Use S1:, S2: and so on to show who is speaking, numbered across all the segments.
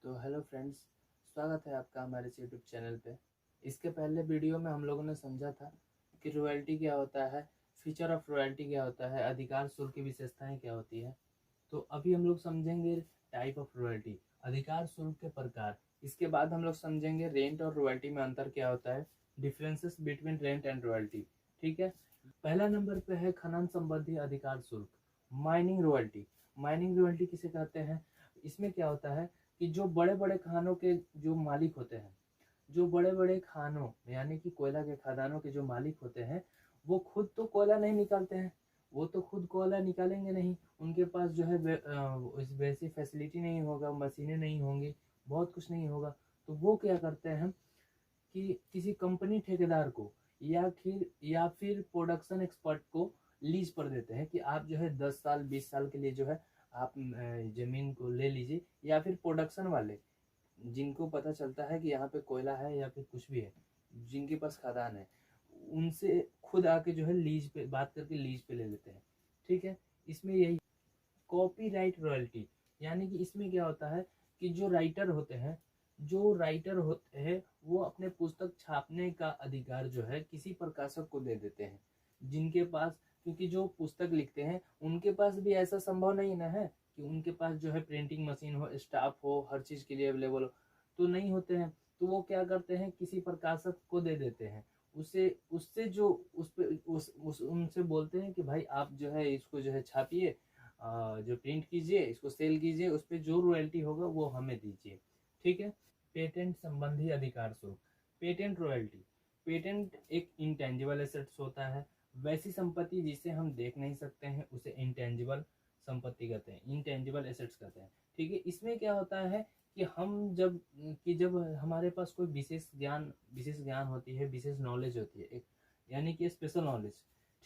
S1: तो hello friends, स्वागत है आपका हमारे इस यूट्यूब चैनल पे। इसके पहले वीडियो में हम लोगों ने समझा था कि रॉयल्टी क्या होता है, फीचर ऑफ रॉयल्टी क्या होता है, अधिकार शुल्क की विशेषताएं क्या होती है। तो अभी हम लोग समझेंगे टाइप ऑफ रॉयल्टी, अधिकार शुल्क के प्रकार। इसके बाद हम लोग समझेंगे रेंट और रॉयल्टी में अंतर क्या होता है, differences between rent and royalty. ठीक है। पहला नंबर पे है खनन संबंधी अधिकार शुल्क, माइनिंग रॉयल्टी। माइनिंग रॉयल्टी किसे कहते हैं? इसमें क्या होता है कि जो बड़े बड़े खानों के जो मालिक होते हैं, जो बड़े बड़े खानों यानी कि कोयला के खदानों के जो मालिक होते हैं, वो खुद तो कोयला नहीं निकालते हैं, वो तो खुद कोयला निकालेंगे नहीं। उनके पास जो है वैसी फैसिलिटी नहीं होगा, मशीनें नहीं होंगी, बहुत कुछ नहीं होगा। तो वो क्या करते हैं कि किसी कंपनी ठेकेदार को या फिर प्रोडक्शन एक्सपर्ट को लीज पर देते हैं कि आप जो है 10 साल 20 साल के लिए जो है आप जमीन को ले लीजिए। या फिर प्रोडक्शन वाले जिनको पता चलता है कि यहाँ पे कोयला है या फिर कुछ भी है, जिनके पास खदान है, उनसे खुद आके जो है लीज पे बात करके लीज पे ले लेते हैं। ठीक है। इसमें यही कॉपीराइट रॉयल्टी, यानी कि इसमें क्या होता है कि जो राइटर होते हैं वो अपने पुस्तक छापने का अधिकार जो है किसी प्रकाशक को दे देते हैं, जिनके पास, क्योंकि जो पुस्तक लिखते हैं उनके पास भी ऐसा संभव नहीं ना है कि उनके पास जो है प्रिंटिंग मशीन हो, स्टाफ हो, हर चीज के लिए अवेलेबल हो, तो नहीं होते हैं। तो वो क्या करते हैं, किसी प्रकाशक को दे देते हैं। उसे उससे जो उस पे उस उनसे बोलते हैं कि भाई आप जो है इसको जो है छापिए, जो प्रिंट कीजिए, इसको सेल कीजिए, उस पर जो रॉयल्टी होगा वो हमें दीजिए। ठीक है। पेटेंट संबंधी अधिकार शुल्क, पेटेंट रॉयल्टी। पेटेंट एक इंटेंजिबल एसेट्स होता है, वैसी संपत्ति जिसे हम देख नहीं सकते हैं उसे इंटेंजिबल संपत्ति कहते हैं, इंटेंजिबल एसेट्स कहते हैं। ठीक है। इसमें क्या होता है कि जब हमारे पास कोई विशेष ज्ञान होती है, विशेष नॉलेज होती है एक, यानी कि स्पेशल नॉलेज।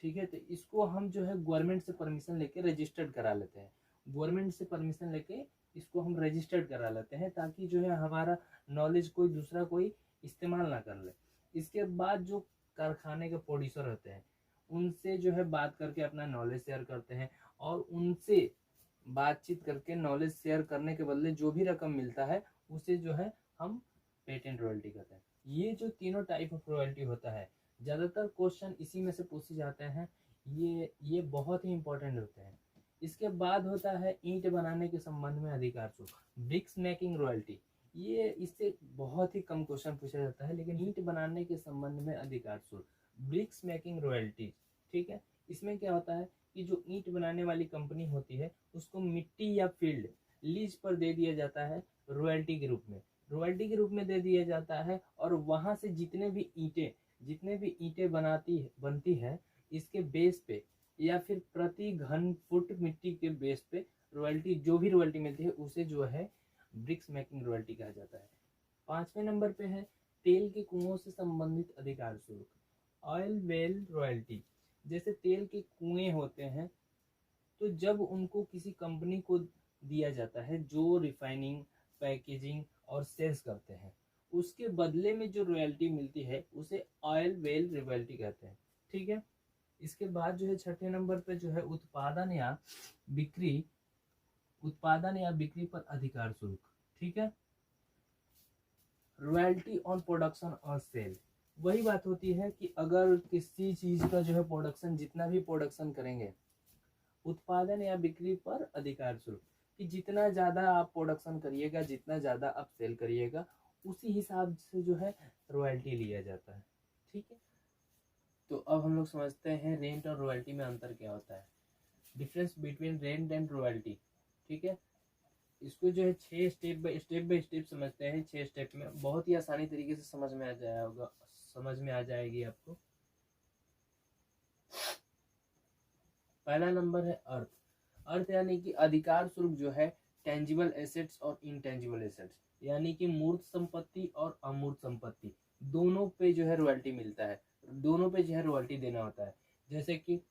S1: ठीक है। तो इसको हम जो है गवर्नमेंट से परमिशन लेके रजिस्टर्ड करा लेते हैं, गवर्नमेंट से परमिशन लेके इसको हम रजिस्टर्ड करा लेते हैं, ताकि जो है हमारा नॉलेज कोई दूसरा कोई इस्तेमाल ना कर ले। इसके बाद जो कारखाने के प्रोड्यूसर होते हैं उनसे जो है बात करके अपना नॉलेज शेयर करते हैं, और उनसे बातचीत करके नॉलेज शेयर करने के बदले जो भी रकम मिलता है उसे जो है हम पेटेंट रॉयल्टी कहते हैं। ये जो तीनों टाइप ऑफ रॉयल्टी होता है, ज़्यादातर क्वेश्चन इसी में से पूछे जाते हैं। ये बहुत ही इंपॉर्टेंट होते हैं। इसके बाद होता है ईंट बनाने के संबंध में अधिकार शुल्क, ब्रिक्स मेकिंग रॉयल्टी। ये इससे बहुत ही कम क्वेश्चन पूछा जाता है, लेकिन ईंट बनाने के संबंध में अधिकार शुल्क, ब्रिक्स मेकिंग रॉयल्टी। ठीक है। इसमें क्या होता है कि जो ईंट बनाने वाली कंपनी होती है उसको मिट्टी या फील्ड लीज पर दे दिया जाता है, रॉयल्टी के रूप में, रॉयल्टी के रूप में दे दिया जाता है। और वहां से जितने भी ईंटें बनती है, इसके बेस पे या फिर प्रति घन फुट मिट्टी के बेस पे रॉयल्टी, जो भी रॉयल्टी मिलती है उसे जो है ब्रिक्स मेकिंग रॉयल्टी कहा जाता है। 5वें नंबर पे है तेल के कुओं से संबंधित अधिकार शुल्क, ऑयल वेल रॉयल्टी। जैसे तेल के कुएं होते हैं, तो जब उनको किसी कंपनी को दिया जाता है जो रिफाइनिंग, पैकेजिंग और सेल्स करते हैं, उसके बदले में जो रॉयल्टी मिलती है उसे ऑयल वेल रॉयल्टी कहते हैं। ठीक है। इसके बाद जो है 6ठे नंबर पे जो है उत्पादन या बिक्री पर अधिकार शुल्क। ठीक है। रॉयल्टी ऑन प्रोडक्शन और सेल, वही बात होती है कि अगर किसी चीज का जो है प्रोडक्शन, जितना भी प्रोडक्शन करेंगे, उत्पादन या बिक्री पर अधिकार शुल्क, कि जितना ज़्यादा आप प्रोडक्शन करिएगा, जितना ज़्यादा आप सेल करिएगा, उसी हिसाब से जो है रॉयल्टी लिया जाता है। ठीक है। तो अब हम लोग समझते हैं रेंट और रॉयल्टी में अंतर क्या होता है, difference between rent and royalty. ठीक है। इसको जो है 6 स्टेप बाय स्टेप समझते हैं। 6 स्टेप में बहुत ही आसानी तरीके से समझ में आ जाएगी आपको। पहला नंबर है अर्थ। अर्थ यानी कि अधिकार शुल्क जो है टेंजिबल एसेट्स और इनटेंजिबल एसेट्स, यानी कि मूर्त संपत्ति और अमूर्त संपत्ति, दोनों पे जो है रॉयल्टी मिलता है, दोनों पे जो है रॉयल्टी देना होता है। जैसे कि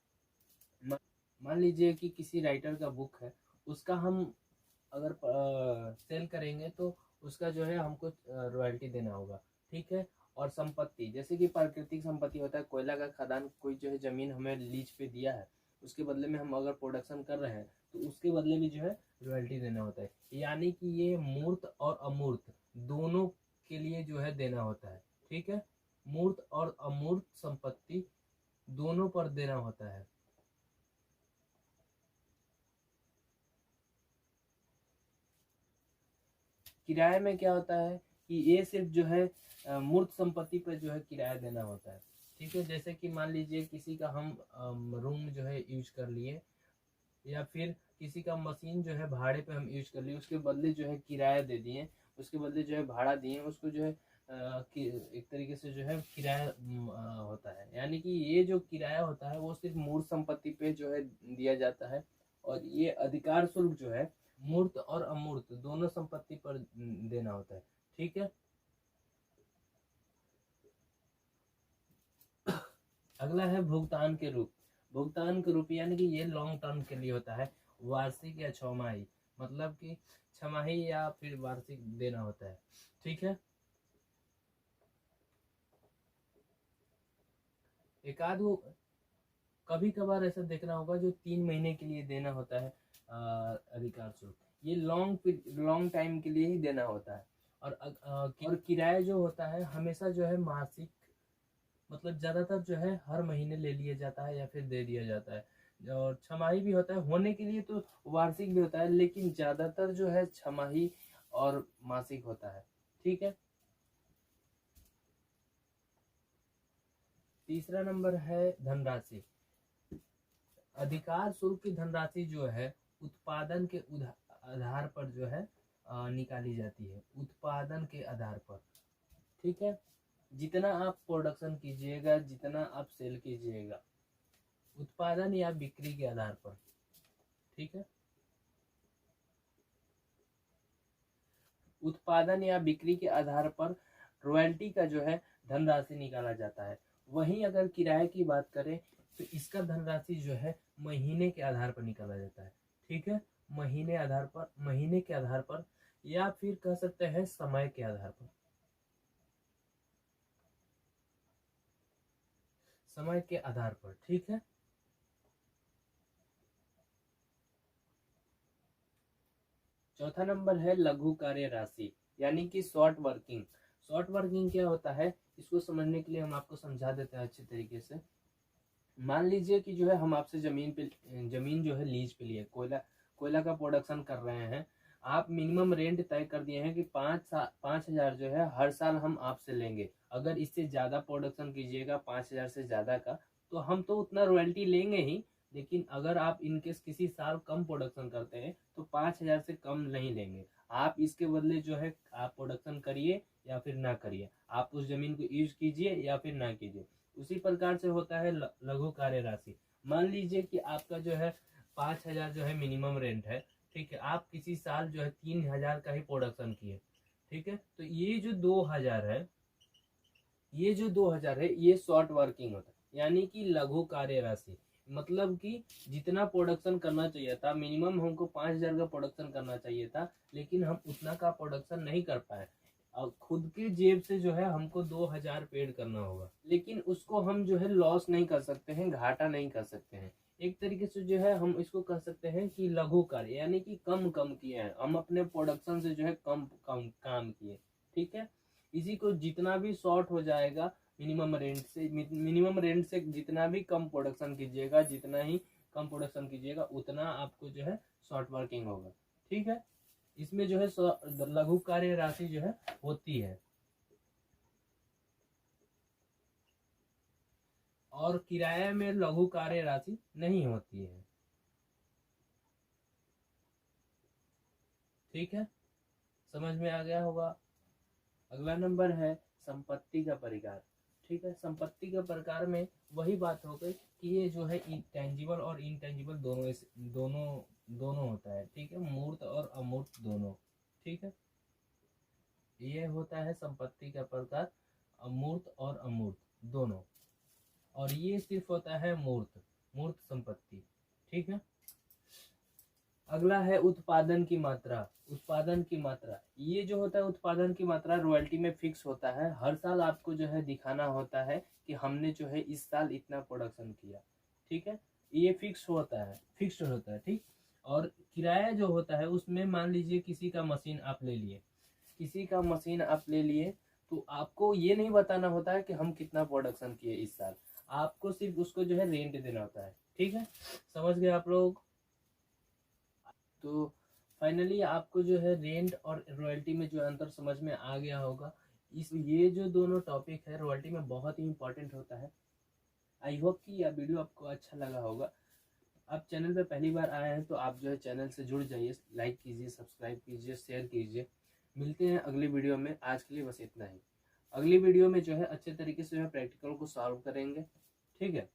S1: मान लीजिए कि किसी राइटर का बुक है, उसका हम अगर सेल करेंगे तो उसका जो है हमको रॉयल्टी देना होगा। ठीक है। और संपत्ति, जैसे कि प्राकृतिक संपत्ति होता है, कोयला का खदान, कोई जो है जमीन हमें लीज पे दिया है, उसके बदले में हम अगर प्रोडक्शन कर रहे हैं तो उसके बदले भी जो है रॉयल्टी देना होता है। यानी कि ये मूर्त और अमूर्त दोनों के लिए जो है देना होता है। ठीक है, मूर्त और अमूर्त संपत्ति दोनों पर देना होता है। किराए में क्या होता है कि ये सिर्फ जो है मूर्त संपत्ति पर जो है किराया देना होता है। ठीक है, जैसे कि मान लीजिए किसी का हम रूम जो है यूज कर लिए, या फिर किसी का मशीन जो है भाड़े पे हम यूज कर लिए, उसके बदले जो है किराया दे दिए, उसके बदले जो है भाड़ा दिए, उसको जो है एक तरीके से जो है किराया होता है। यानी कि ये जो किराया होता है वो सिर्फ मूर्त संपत्ति पे जो है दिया जाता है, और ये अधिकार शुल्क जो है मूर्त और अमूर्त दोनों संपत्ति पर देना होता है। ठीक है, अगला है भुगतान के रूप। भुगतान के रूप यानी कि ये लॉन्ग टर्म के लिए होता है, वार्षिक या छमाही, मतलब कि छमाही या फिर वार्षिक देना होता है। ठीक है, एक आध वो कभी कभार ऐसा देखना होगा जो 3 महीने के लिए देना होता है अधिकार शुल्क, ये लॉन्ग टाइम के लिए ही देना होता है। और किराया जो होता है हमेशा जो है मासिक, मतलब ज्यादातर जो है हर महीने ले लिया जाता है या फिर दे दिया जाता है। और छमाही भी होता है, होने के लिए तो वार्षिक भी होता है, लेकिन ज्यादातर जो है छमाही और मासिक होता है। ठीक है, तीसरा नंबर है धनराशि। अधिकार शुल्क की धनराशि जो है उत्पादन के आधार पर जो है निकाली जाती है, उत्पादन के आधार पर। ठीक है, जितना आप प्रोडक्शन कीजिएगा, जितना आप सेल कीजिएगा, उत्पादन या बिक्री के आधार पर। ठीक है, उत्पादन या बिक्री के आधार पर रॉयल्टी का जो है धनराशि निकाला जाता है। वहीं अगर किराए की बात करें तो इसका धनराशि जो है महीने के आधार पर निकाला जाता है। ठीक है, महीने के आधार पर, या फिर कह सकते हैं समय के आधार पर, समय के आधार पर। ठीक है, चौथा नंबर है लघु कार्य राशि, यानी कि शॉर्ट वर्किंग। शॉर्ट वर्किंग क्या होता है, इसको समझने के लिए हम आपको समझा देते हैं अच्छे तरीके से। मान लीजिए कि जो है हम आपसे जमीन जो है लीज पे लिए, कोयला का प्रोडक्शन कर रहे हैं। आप मिनिमम रेंट तय कर दिए हैं कि 5,000 जो है हर साल हम आपसे लेंगे। अगर इससे ज़्यादा प्रोडक्शन कीजिएगा 5,000 से ज़्यादा का, तो हम तो उतना रॉयल्टी लेंगे ही, लेकिन अगर आप इनकेस किसी साल कम प्रोडक्शन करते हैं तो 5,000 से कम नहीं लेंगे। आप इसके बदले जो है आप प्रोडक्शन करिए या फिर ना करिए, आप उस जमीन को यूज कीजिए या फिर ना कीजिए। उसी प्रकार से होता है लघु कार्य राशि। मान लीजिए कि आपका जो है 5,000 जो है मिनिमम रेंट है। ठीक है, आप किसी साल जो है 3,000 का ही प्रोडक्शन किए। ठीक है, तो ये जो 2,000 है ये शॉर्ट वर्किंग होता है, यानी कि लघु कार्य राशि। मतलब कि जितना प्रोडक्शन करना चाहिए था, मिनिमम हमको 5,000 का प्रोडक्शन करना चाहिए था, लेकिन हम उतना का प्रोडक्शन नहीं कर पाए। और खुद के जेब से जो है हमको 2,000 पेड करना होगा, लेकिन उसको हम जो है लॉस नहीं कर सकते हैं, घाटा नहीं कर सकते हैं। एक तरीके से जो है हम इसको कह सकते हैं कि लघु कार्य, यानी कि कम कम किए हैं हम, अपने प्रोडक्शन से जो है कम कम काम किए। ठीक है, इसी को जितना भी शॉर्ट हो जाएगा मिनिमम रेंट से जितना भी कम प्रोडक्शन कीजिएगा, जितना ही कम प्रोडक्शन कीजिएगा उतना आपको जो है शॉर्ट वर्किंग होगा। ठीक है, इसमें जो है लघु कार्य राशि जो है होती है। और किराए में लघु कार्य राशि नहीं होती है। ठीक है, समझ में आ गया होगा। अगला नंबर है संपत्ति का प्रकार। ठीक है, संपत्ति के प्रकार में वही बात हो गई कि ये जो है टेंजिबल और इनटेंजिबल दोनों दोनों होता है। ठीक है, मूर्त और अमूर्त दोनों। ठीक है, ये होता है संपत्ति का प्रकार, अमूर्त और अमूर्त दोनों। और ये सिर्फ होता है मूर्त मूर्त संपत्ति। ठीक है, अगला है उत्पादन की मात्रा। उत्पादन की मात्रा, ये जो होता है उत्पादन की मात्रा रॉयल्टी में फिक्स होता है। हर साल आपको जो है दिखाना होता है कि हमने जो है इस साल इतना प्रोडक्शन किया। ठीक है, ये फिक्स होता है, फिक्स्ड होता है। ठीक, और किराया जो होता है उसमें मान लीजिए किसी का मशीन आप ले लिए, तो आपको ये नहीं बताना होता है कि हम कितना प्रोडक्शन किए इस साल, आपको सिर्फ उसको जो है रेंट देना होता है। ठीक है, समझ गए आप लोग? तो फाइनली आपको जो है रेंट और रॉयल्टी में जो अंतर समझ में आ गया होगा। ये जो दोनों टॉपिक है रॉयल्टी में बहुत ही इंपॉर्टेंट होता है। आई होप कि यह वीडियो आपको अच्छा लगा होगा। आप चैनल पे पहली बार आए हैं तो आप जो है चैनल से जुड़ जाइए, लाइक कीजिए, सब्सक्राइब कीजिए, शेयर कीजिए। मिलते हैं अगली वीडियो में, आज के लिए बस इतना ही। अगली वीडियो में जो है अच्छे तरीके से जो है प्रैक्टिकल को सॉल्व करेंगे। ठीक है।